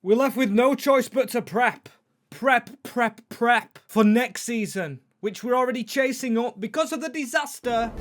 We're left with no choice but to prep for next season, which we're already chasing up because of the disaster.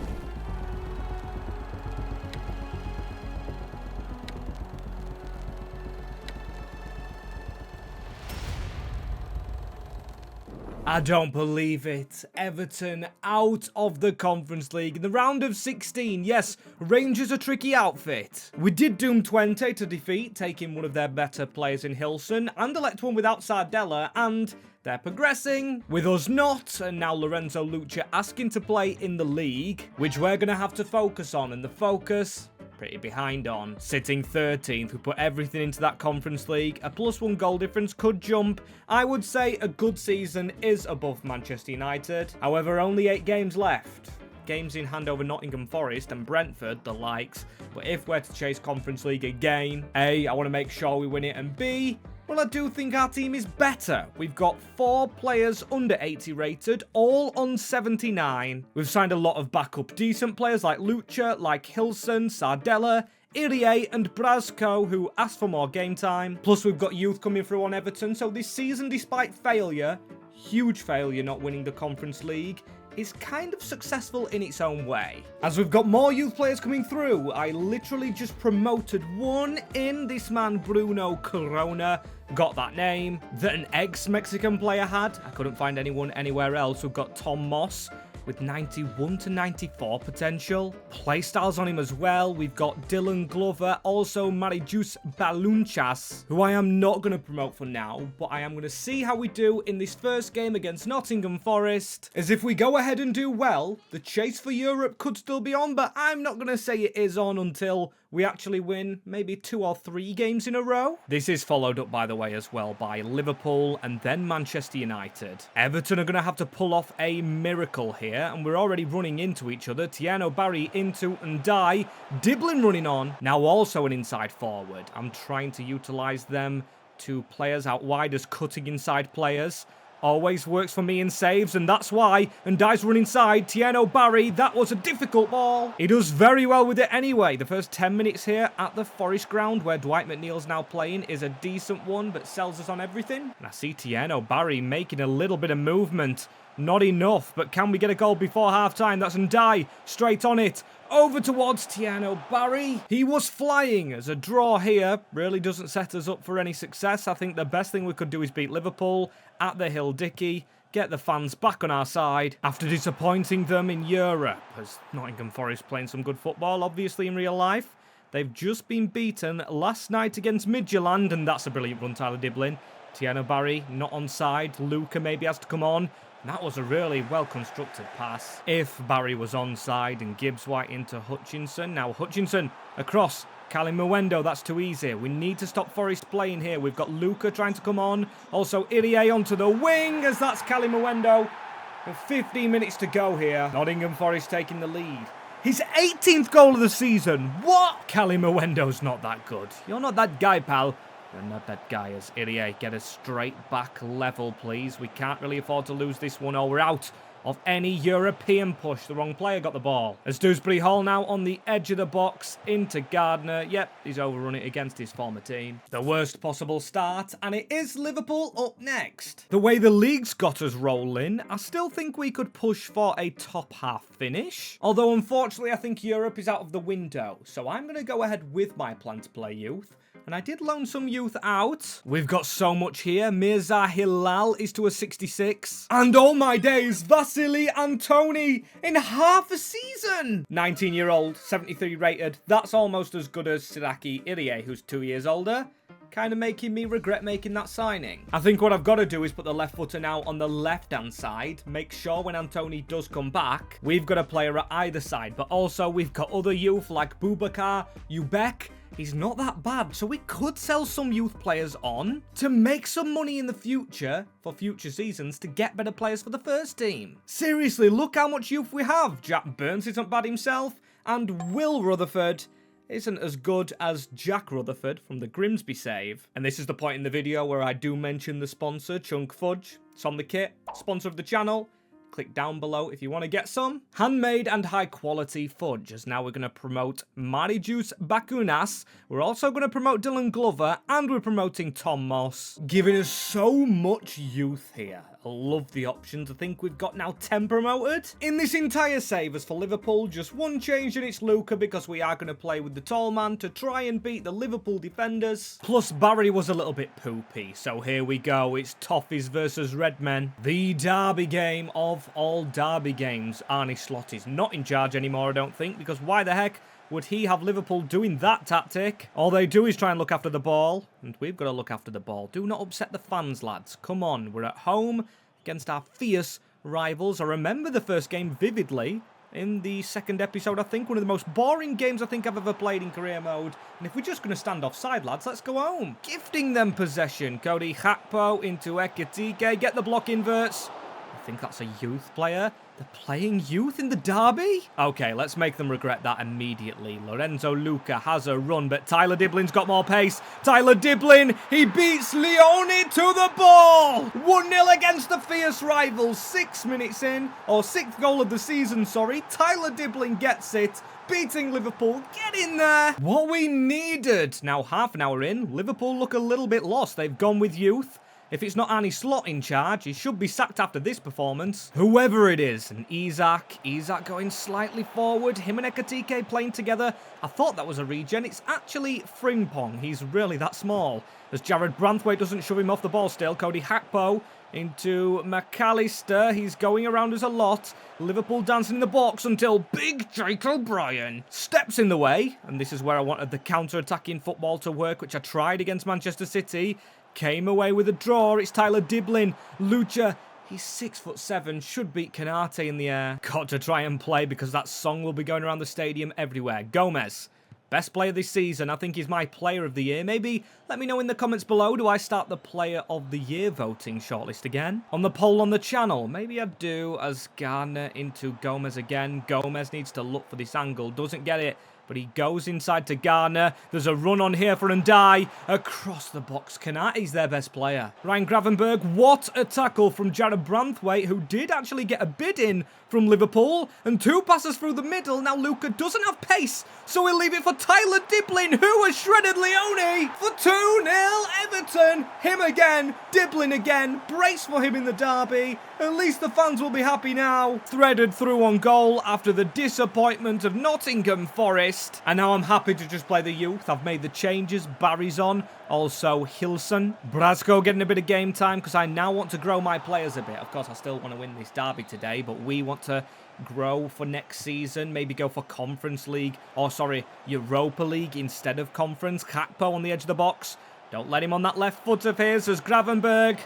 I don't believe it. Everton out of the Conference League in the round of 16. Yes, Rangers a tricky outfit. We did doom 20 to defeat, taking one of their better players in Hilson, and elect one without Sardella, and they're progressing, with us not, and now Lorenzo Lucha asking to play in the league, which we're going to have to focus on, and the focus pretty behind on. Sitting 13th, we put everything into that Conference League. A +1 goal difference could jump. I would say a good season is above Manchester United. However, only 8 games left. Games in hand over Nottingham Forest and Brentford, the likes. But if we're to chase Conference League again, A, I want to make sure we win it, and B, well, I do think our team is better. We've got 4 players under 80 rated, all on 79. We've signed a lot of backup decent players like Lucha, like Hilson, Sardella, Irie and Brasco, who asked for more game time. Plus, we've got youth coming through on Everton. So this season, despite failure, huge failure not winning the Conference League, is kind of successful in its own way. As we've got more youth players coming through, I literally just promoted one in, this man Bruno Corona. Got that name that an ex-Mexican player had. I couldn't find anyone anywhere else. We've got Tom Moss with 91 to 94 potential. Playstyles on him as well. We've got Dylan Glover, also Marijus Balunchas, who I am not going to promote for now, but I am going to see how we do in this first game against Nottingham Forest. As if we go ahead and do well, the chase for Europe could still be on, but I'm not going to say it is on until we actually win maybe 2 or 3 games in a row. This is followed up, by the way, as well by Liverpool and then Manchester United. Everton are going to have to pull off a miracle here, and we're already running into each other. Tiano Barry into and die. Diblin running on. Now also an inside forward. I'm trying to utilise them 2 players out wide as cutting inside players. Always works for me in saves, and that's why. And Dice run inside. Tiano Barry, that was a difficult ball. He does very well with it anyway. The first 10 minutes here at the Forest ground, where Dwight McNeil's now playing, is a decent one, but sells us on everything. And I see Tiano Barry making a little bit of movement. Not enough, but can we get a goal before half-time? That's Ndai, straight on it. Over towards Tiano Barry. He was flying. As a draw here really doesn't set us up for any success. I think the best thing we could do is beat Liverpool at the Hill Dickey, get the fans back on our side after disappointing them in Europe. As Nottingham Forest playing some good football, obviously, in real life. They've just been beaten last night against Midtjylland, and that's a brilliant run, Tyler Diblin. Tiano Barry not onside. Luca maybe has to come on. That was a really well-constructed pass. If Barry was onside and Gibbs White into Hutchinson. Now Hutchinson across. Cali Mwendo, that's too easy. We need to stop Forest playing here. We've got Luca trying to come on. Also Irie onto the wing, as that's Cali Mwendo. With 15 minutes to go here. Nottingham Forest taking the lead. His 18th goal of the season. What? Cali Mwendo's not that good. You're not that guy, pal. You're not that guy. As Irie, get us straight back level, please. We can't really afford to lose this one, or we're out of any European push. The wrong player got the ball. As Dewsbury Hall now on the edge of the box into Gardner. Yep, he's overrun it against his former team. The worst possible start, and it is Liverpool up next. The way the league's got us rolling, I still think we could push for a top half finish. Although, unfortunately, I think Europe is out of the window. So I'm going to go ahead with my plan to play youth. And I did loan some youth out. We've got so much here. Mirza Hilal is to a 66. And oh my days, Vasily Antony in half a season. 19-year-old, 73 rated. That's almost as good as Siraki Irie, who's 2 years older. Kind of making me regret making that signing. I think what I've got to do is put the left footer now on the left-hand side. Make sure when Antony does come back, we've got a player at either side. But also, we've got other youth like Boubacar, Ubek. He's not that bad, so we could sell some youth players on to make some money in the future for future seasons to get better players for the first team. Seriously, look how much youth we have. Jack Burns isn't bad himself, and Will Rutherford isn't as good as Jack Rutherford from the Grimsby save. And this is the point in the video where I do mention the sponsor, Chunk Fudge. It's on the kit, sponsor of the channel. click down below if you want to get some. Handmade and high quality fudge, as now we're going to promote Marijusz Bakunas. We're also going to promote Dylan Glover, and we're promoting Tom Moss, giving us so much youth here. I love the options. I think we've got now 10 promoted. In this entire save as for Liverpool, just one change, and it's Luca, because we are going to play with the tall man to try and beat the Liverpool defenders. Plus, Barry was a little bit poopy, so here we go. It's Toffees versus Redmen. The derby game of all derby games. Arne Slot is not in charge anymore, I don't think, because why the heck would he have Liverpool doing that tactic? All they do is try and look after the ball, and we've got to look after the ball. Do not upset the fans, lads. Come on, we're at home against our fierce rivals. I remember the first game vividly in the second episode, I think. One of the most boring games I think I've ever played in career mode. And if we're just going to stand offside, lads, let's go home. Gifting them possession. Cody Gakpo into Ekitike. Get the block inverts. I think that's a youth player. They're playing youth in the derby? Okay, let's make them regret that immediately. Lorenzo Luca has a run, but Tyler Diblin's got more pace. Tyler Diblin, he beats Leone to the ball! 1-0 against the fierce rivals. 6 minutes in, or 6th goal of the season, sorry. Tyler Diblin gets it, beating Liverpool. Get in there! What we needed! Now, half an hour in, Liverpool look a little bit lost. They've gone with youth. If it's not Arne Slot in charge, he should be sacked after this performance. Whoever it is, and Isak going slightly forward, him and Ekitike playing together. I thought that was a regen. It's actually Frimpong. He's really that small. As Jared Branthwaite doesn't shove him off the ball still. Cody Gakpo into McAllister. He's going around us a lot. Liverpool dancing in the box until Big Jake O'Brien steps in the way. And this is where I wanted the counter-attacking football to work, which I tried against Manchester City. Came away with a draw. It's Tyler Diblin. Lucha, he's 6'7", should beat Canate in the air. Got to try and play because that song will be going around the stadium everywhere. Gomez, best player this season. I think he's my player of the year. Maybe let me know in the comments below. Do I start the player of the year voting shortlist again? On the poll on the channel, maybe I do, as Garner into Gomez again. Gomez needs to look for this angle. Doesn't get it. But he goes inside to Garner. There's a run on here for Ndai. Across the box, Kanate's their best player. Ryan Gravenberg, what a tackle from Jared Branthwaite, who did actually get a bid in from Liverpool. And 2 passes through the middle. Now Luca doesn't have pace, so we'll leave it for Tyler Diblin, who has shredded Leone for 2-0 Everton. Him again, Diblin again. Brace for him in the derby. At least the fans will be happy now. Threaded through on goal after the disappointment of Nottingham Forest. And now I'm happy to just play the youth. I've made the changes. Barry's on. Also Hilson. Brasco getting a bit of game time because I now want to grow my players a bit. Of course, I still want to win this derby today, but we want to grow for next season. Maybe go for Conference League. Or, sorry, Europa League instead of Conference. Gakpo on the edge of the box. Don't let him on that left foot of his as Gravenberg.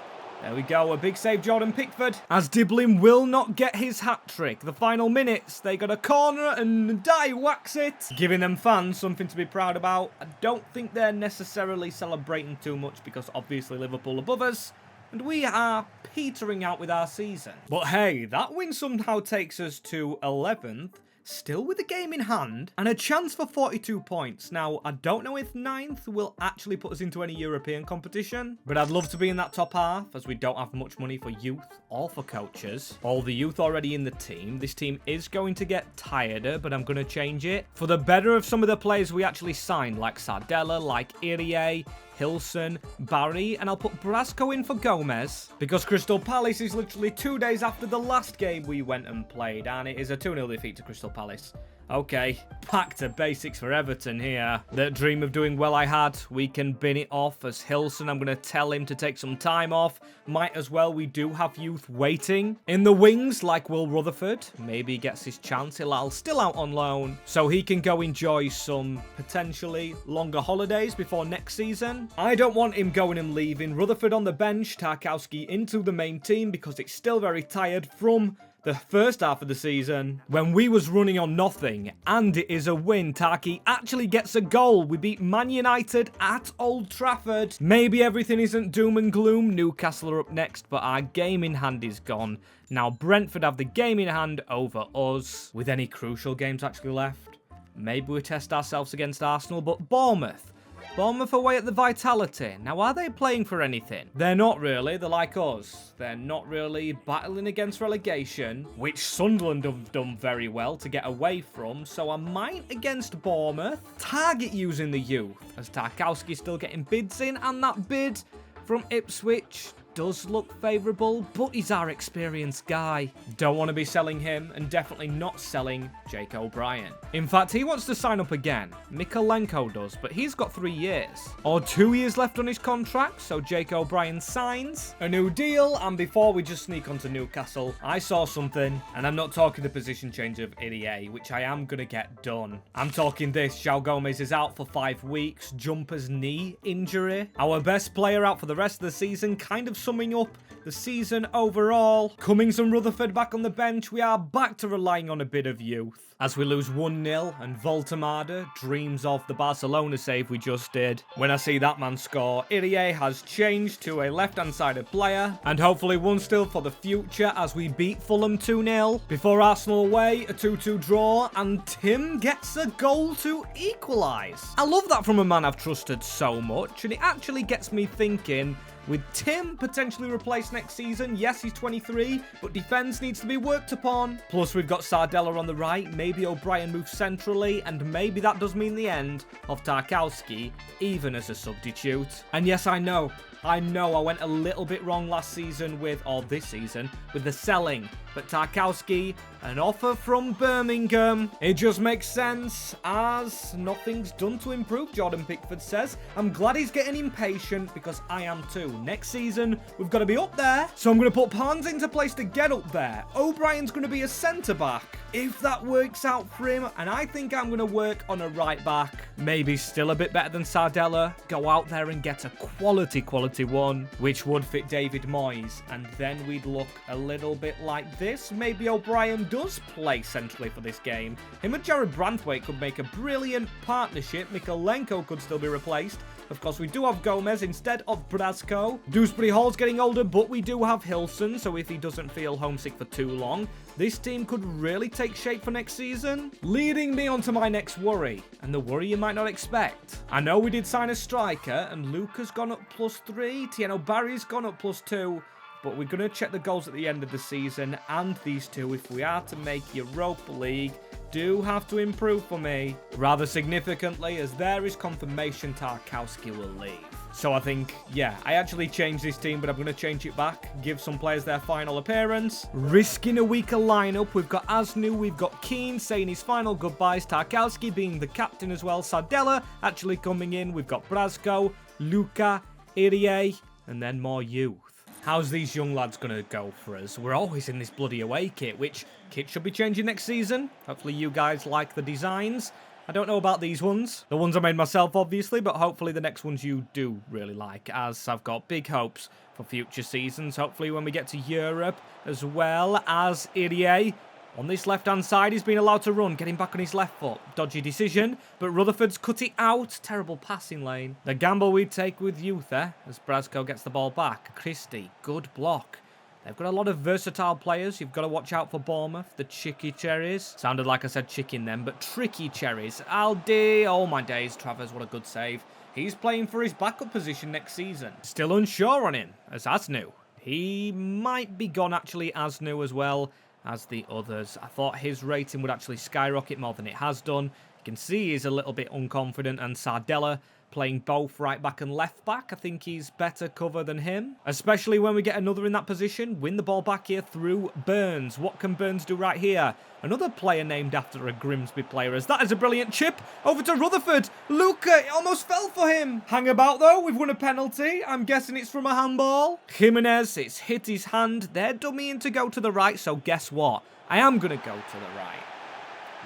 There we go, a big save, Jordan Pickford. As Diblin will not get his hat-trick. The final minutes, they got a corner and Ndai whacks it. Giving them fans something to be proud about. I don't think they're necessarily celebrating too much because obviously Liverpool above us. And we are petering out with our season. But hey, that win somehow takes us to 11th. Still with the game in hand, and a chance for 42 points. Now, I don't know if 9th will actually put us into any European competition, but I'd love to be in that top half, as we don't have much money for youth or for coaches. All the youth already in the team. This team is going to get tireder, but I'm going to change it for the better of some of the players we actually signed, like Sardella, like Irie, Hilson, Barry, and I'll put Brasco in for Gomez, because Crystal Palace is literally 2 days after the last game we went and played, and it is a 2-0 defeat to Crystal Palace. Okay, back to basics for Everton here. That dream of doing well I had, we can bin it off as Hilson. I'm going to tell him to take some time off. Might as well, we do have youth waiting. In the wings, like Will Rutherford. Maybe he gets his chance. Hilal's still out on loan, so he can go enjoy some potentially longer holidays before next season. I don't want him going and leaving. Rutherford on the bench, Tarkowski into the main team because it's still very tired from the first half of the season when we was running on nothing, and it is a win. Tarky actually gets a goal. We beat Man United at Old Trafford. Maybe everything isn't doom and gloom. Newcastle are up next, but our game in hand is gone. Now Brentford have the game in hand over us. With any crucial games actually left, maybe we test ourselves against Arsenal, but Bournemouth, Bournemouth away at the Vitality. Now, are they playing for anything? They're not really. They're like us. They're not really battling against relegation, which Sunderland have done very well to get away from. So I might against Bournemouth. Target using the youth, as Tarkowski's still getting bids in, and that bid from Ipswich does look favourable, but he's our experienced guy. Don't want to be selling him, and definitely not selling Jake O'Brien. In fact, he wants to sign up again. Mykolenko does, but he's got 3 years. Or 2 years left on his contract, so Jake O'Brien signs a new deal. And before we just sneak onto Newcastle, I saw something, and I'm not talking the position change of Irie, which I am going to get done. I'm talking this. João Gomez is out for 5 weeks. Jumper's knee injury. Our best player out for the rest of the season, kind of summing up the season overall. Cummings and Rutherford back on the bench. We are back to relying on a bit of youth, as we lose 1-0 and Voltemada dreams of the Barcelona save we just did. When I see that man score, Irie has changed to a left-hand sided player, and hopefully one still for the future as we beat Fulham 2-0. Before Arsenal away, a 2-2 draw, and Tim gets a goal to equalise. I love that from a man I've trusted so much, and it actually gets me thinking, with Tim potentially replaced next season, yes, he's 23, but defence needs to be worked upon. Plus, we've got Sardella on the right, maybe O'Brien moves centrally, and maybe that does mean the end of Tarkowski, even as a substitute. And yes, I know I went a little bit wrong last season or this season, with the selling. But Tarkowski, an offer from Birmingham. It just makes sense, as nothing's done to improve, Jordan Pickford says. I'm glad he's getting impatient, because I am too. Next season, we've got to be up there. So I'm going to put Pons into place to get up there. O'Brien's going to be a centre-back, if that works out for him. And I think I'm going to work on a right-back. Maybe still a bit better than Sardella. Go out there and get a quality one, which would fit David Moyes. And then we'd look a little bit like this. Maybe O'Brien does play centrally for this game. Him and Jared Branthwaite could make a brilliant partnership. Mykolenko could still be replaced. Of course, we do have Gomez instead of Brasco. Dewsbury Hall's getting older, but we do have Hilson, so if he doesn't feel homesick for too long, this team could really take shape for next season. Leading me on to my next worry, and the worry you might not expect. I know we did sign a striker, and Luca's gone up +3, Tieno Barry's gone up +2, but we're going to check the goals at the end of the season, and these two, if we are to make Europa League, do have to improve for me rather significantly, as there is confirmation Tarkowski will leave. So I think, yeah, I actually changed this team, but I'm going to change it back, give some players their final appearance. Risking a weaker lineup, we've got Asnu, we've got Keane saying his final goodbyes, Tarkowski being the captain as well, Sardella actually coming in, we've got Brasco, Luca, Irie, and then more youth. How's these young lads going to go for us? We're always in this bloody away kit, which kit should be changing next season. Hopefully you guys like the designs. I don't know about these ones. The ones I made myself, obviously, but hopefully the next ones you do really like, as I've got big hopes for future seasons. Hopefully when we get to Europe, as well as Irie. On this left-hand side, he's been allowed to run, getting back on his left foot. Dodgy decision, but Rutherford's cut it out. Terrible passing lane. The gamble we take with youth, as Brasco gets the ball back. Christie, good block. They've got a lot of versatile players. You've got to watch out for Bournemouth. The Chicky Cherries. Sounded like I said chicken then, but Tricky Cherries. Aldi, oh my days. Travers, what a good save. He's playing for his backup position next season. Still unsure on him, as Asnu. He might be gone, actually, Asnu as well as the others. I thought his rating would actually skyrocket more than it has done. You can see he's a little bit unconfident, and Sardella playing both right back and left back. I think he's better cover than him, especially when we get another in that position. Win the ball back here through Burns. What can Burns do right here? Another player named after a Grimsby player, as that is a brilliant chip over to Rutherford. Luca, it almost fell for him. Hang about though, we've won a penalty. I'm guessing it's from a handball. Jimenez, it's hit his hand. They're dummying to go to the right, so guess what? I am going to go to the right.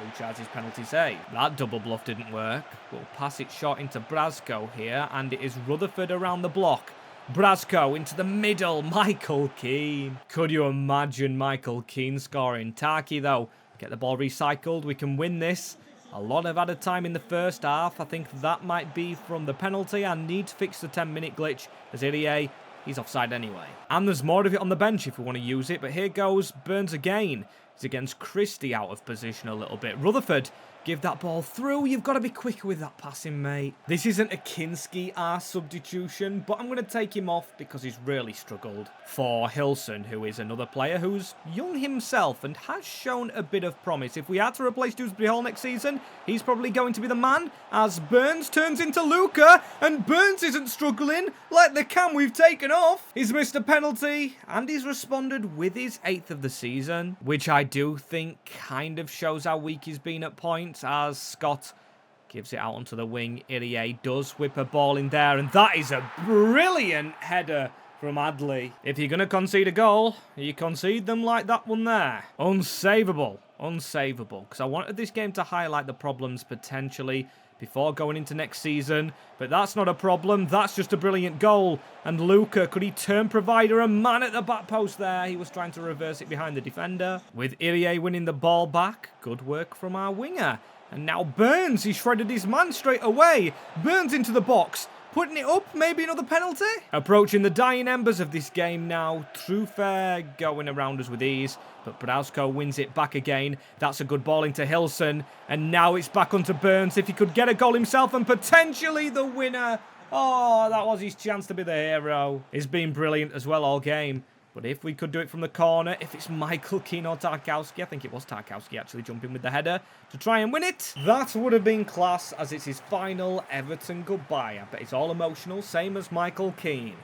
Luch his penalty save. That double bluff didn't work. We'll pass it short into Brasco here, and it is Rutherford around the block. Brasco into the middle. Michael Keane. Could you imagine Michael Keane scoring? Tarky, though, get the ball recycled. We can win this. A lot of added time in the first half. I think that might be from the penalty. I need to fix the 10-minute glitch, as Irie, he's offside anyway. And there's more of it on the bench if we want to use it, but here goes Burns again. He's against Christie out of position a little bit. Rutherford, give that ball through. You've got to be quicker with that passing, mate. This isn't a Kinski substitution, but I'm going to take him off because he's really struggled. For Hilson, who is another player who's young himself and has shown a bit of promise. If we had to replace Dewsbury Hall next season, he's probably going to be the man, as Burns turns into Luca, and Burns isn't struggling like the cam we've taken off. He's missed a penalty, and he's responded with his 8th of the season, which I do think kind of shows how weak he's been at points, as Scott gives it out onto the wing. Irie does whip a ball in there, and that is a brilliant header from Adley. If you're going to concede a goal, you concede them like that one there. Unsavable. Unsavable. Because I wanted this game to highlight the problems potentially before going into next season. But that's not a problem. That's just a brilliant goal. And Luca, could he turn provider a man at the back post there? He was trying to reverse it behind the defender. With Irie winning the ball back. Good work from our winger. And now Burns, he shredded his man straight away. Burns into the box. Putting it up, maybe another penalty? Approaching the dying embers of this game now. Trufair going around us with ease, but Bradowsko wins it back again. That's a good ball into Hilson, and now it's back onto Burns. If he could get a goal himself and potentially the winner. Oh, that was his chance to be the hero. He's been brilliant as well all game. But if we could do it from the corner, if it's Michael Keane or Tarkowski, I think it was Tarkowski actually jumping with the header to try and win it, that would have been class, as it's his final Everton goodbye. I bet it's all emotional, same as Michael Keane,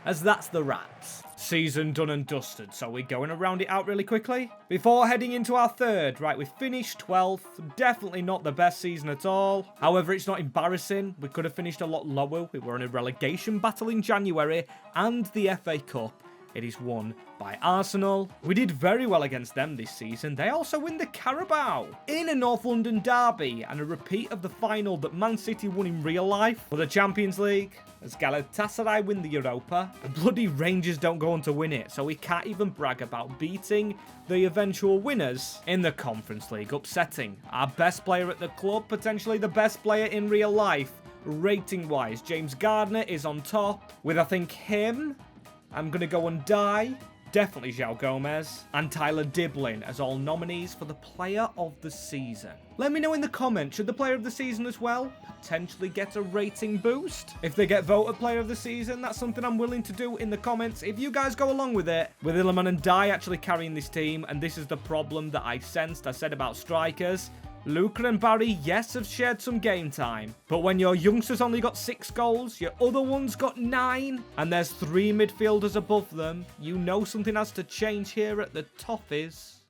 as that's the wraps. Season done and dusted, so we're going to round it out really quickly. Before heading into our third, right, we finished 12th, definitely not the best season at all. However, it's not embarrassing, we could have finished a lot lower. We were in a relegation battle in January, and the FA Cup. It is won by Arsenal. We did very well against them this season. They also win the Carabao in a North London derby, and a repeat of the final that Man City won in real life for the Champions League, as Galatasaray win the Europa. The bloody Rangers don't go on to win it, so we can't even brag about beating the eventual winners in the Conference League. Upsetting. Our best player at the club, potentially the best player in real life, rating-wise. James Gardner is on top, with I think him. I'm going to go and die. Definitely João Gomez. And Tyler Diblin as all nominees for the Player of the Season. Let me know in the comments, should the Player of the Season as well potentially get a rating boost? If they get voted Player of the Season, that's something I'm willing to do in the comments. If you guys go along with it, with Illiman and Dye actually carrying this team, and this is the problem that I sensed, I said about strikers. Luca and Barry, yes, have shared some game time. But when your youngsters only got 6 goals, your other ones got 9, and there's 3 midfielders above them, you know something has to change here at the Toffees.